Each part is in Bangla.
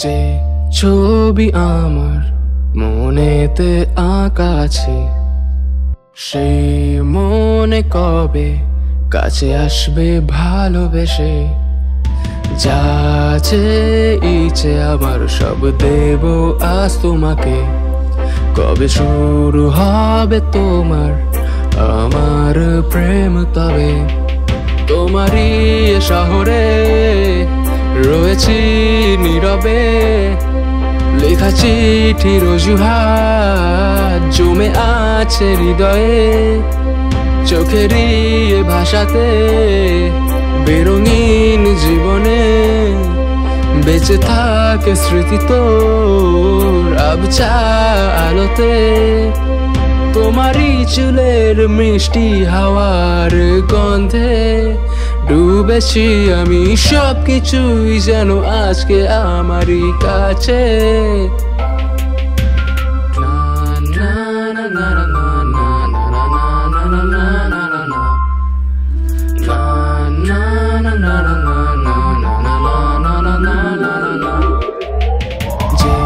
যে ছবি আমার মনেতে আঁকা আছে, সেই মনে কবে কাছে আসবে ভালোবেসে। যা আছে ইচ্ছে আমার সব দেব আজ তোমাকে। কবে শুরু হবে তোমার আমার প্রেম তবে? তোমারই শহরে রয়েছি নীরবে, লেখা চিঠির অজুহাত জমে আছে হৃদয়ে। চোখেরই ভাষাতে বেরঙিন জীবনে বেঁচে থাকে স্মৃতি তোর আবছা আলোতে। তোমারই চুলের মিষ্টি হাওয়ার গন্ধে ডুবেছি আমি, সবকিছুই যেন আজকে আমারই কাছে। যে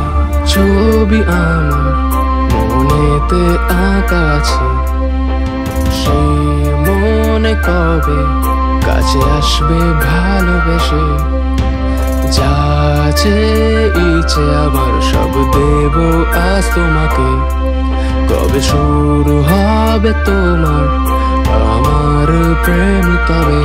ছবি আমার মনেতে আঁকা আছে, সেই মনে কবে কাছে আসবে ভালোবেসে। যা আছে ইচ্ছে আমার সব দেব আজ তোমাকে। কবে শুরু হবে তোমার আমার প্রেম তবে?